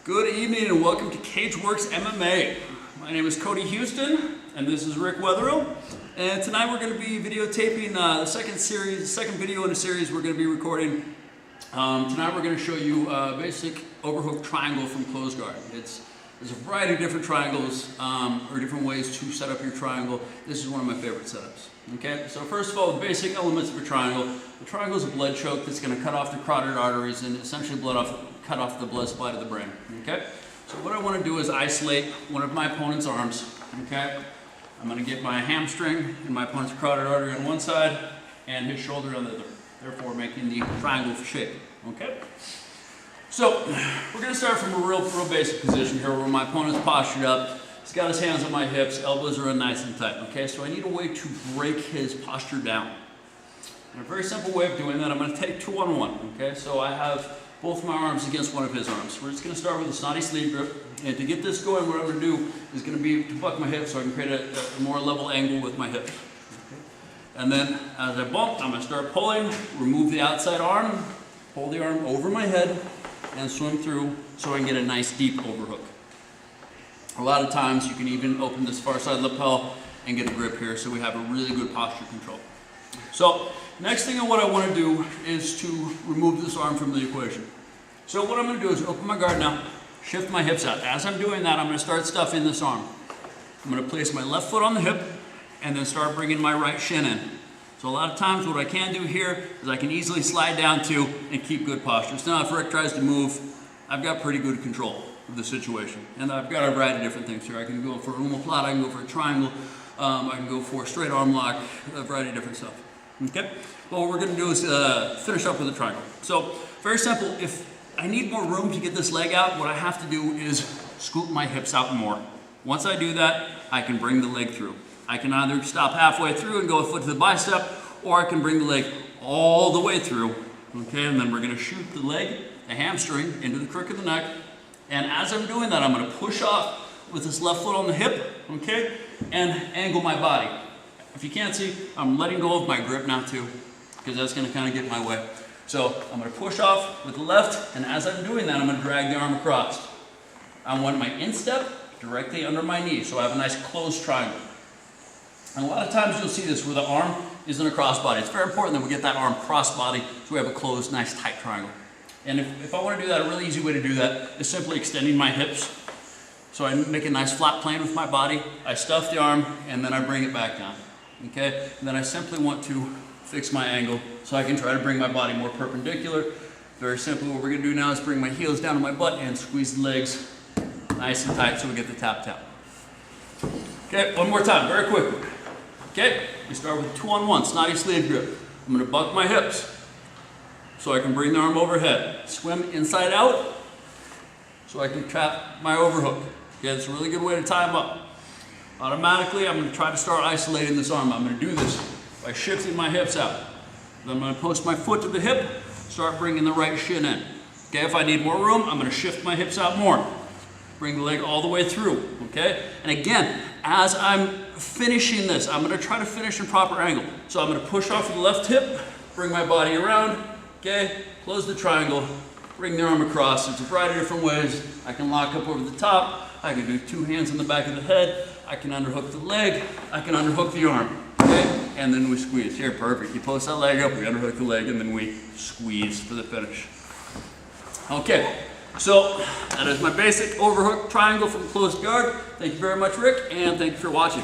Good evening and welcome to Cageworks MMA. My name is Cody Houston and this is Rick Wetherill. And tonight we're going to be videotaping the second video in a series we're going to be recording. Tonight we're going to show you a basic overhook triangle from close guard. There's a variety of different triangles or different ways to set up your triangle. This is one of my favorite setups. Okay, so first of all, the basic elements of a triangle. The triangle is a blood choke that's going to cut off the carotid arteries and essentially cut off the blood supply to the brain. Okay, so what I want to do is isolate one of my opponent's arms. Okay, I'm going to get my hamstring and my opponent's carotid artery on one side and his shoulder on the other, therefore making the triangle shape. Okay, so we're going to start from a real basic position here where my opponent's postured up. He's got his hands on my hips, elbows are in nice and tight. Okay, so I need a way to break his posture down. And a very simple way of doing that, I'm going to take 2-on-1. Okay, so I have both my arms against one of his arms. We're just going to start with a snotty sleeve grip. And to get this going, what I'm going to do is going to be to buck my hips so I can create a more level angle with my hips. Okay. And then as I bump, I'm going to start pulling, remove the outside arm, pull the arm over my head, and swim through so I can get a nice deep overhook. A lot of times you can even open this far side lapel and get a grip here so we have a really good posture control. So next thing what I want to do is to remove this arm from the equation. So what I'm going to do is open my guard now, shift my hips out. As I'm doing that, I'm going to start stuffing this arm. I'm going to place my left foot on the hip and then start bringing my right shin in. So a lot of times what I can do here is I can easily slide down to and keep good posture. So now if Rick tries to move, I've got pretty good control of the situation. And I've got a variety of different things here. I can go for an omoplata, I can go for a triangle, I can go for a straight arm lock, a variety of different stuff. Okay? Well, what we're going to do is finish up with a triangle. So very simple. If I need more room to get this leg out, what I have to do is scoop my hips out more. Once I do that, I can bring the leg through. I can either stop halfway through and go a foot to the bicep, or I can bring the leg all the way through. Okay, and then we're going to shoot the leg, the hamstring, into the crook of the neck. And as I'm doing that, I'm going to push off with this left foot on the hip, okay, and angle my body. If you can't see, I'm letting go of my grip now too, because that's going to kind of get in my way. So I'm going to push off with the left, and as I'm doing that, I'm going to drag the arm across. I want my instep directly under my knee, so I have a nice closed triangle. And a lot of times you'll see this where the arm is in a crossbody. It's very important that we get that arm crossbody so we have a closed, nice, tight triangle. And if I want to do that, a really easy way to do that is simply extending my hips. So I make a nice flat plane with my body, I stuff the arm, and then I bring it back down. Okay? And then I simply want to fix my angle so I can try to bring my body more perpendicular. Very simply, what we're going to do now is bring my heels down to my butt and squeeze the legs nice and tight so we get the tap tap. Okay, one more time, very quickly. Okay, we start with 2-on-1, snotty sleeve grip. I'm going to buck my hips so I can bring the arm overhead. Swim inside out so I can trap my overhook. Okay, it's a really good way to tie them up. Automatically, I'm going to try to start isolating this arm. I'm going to do this by shifting my hips out. Then I'm going to post my foot to the hip, start bringing the right shin in. Okay, if I need more room, I'm going to shift my hips out more. Bring the leg all the way through, okay? And again, as I'm finishing this, I'm going to try to finish in proper angle. So I'm going to push off with the left hip, bring my body around, okay? Close the triangle, bring the arm across. There's a variety of different ways. I can lock up over the top. I can do two hands on the back of the head. I can underhook the leg. I can underhook the arm, okay? And then we squeeze. Here, perfect. You post that leg up, we underhook the leg, and then we squeeze for the finish. Okay. So that is my basic overhook triangle from close guard. Thank you very much, Rick, and thank you for watching.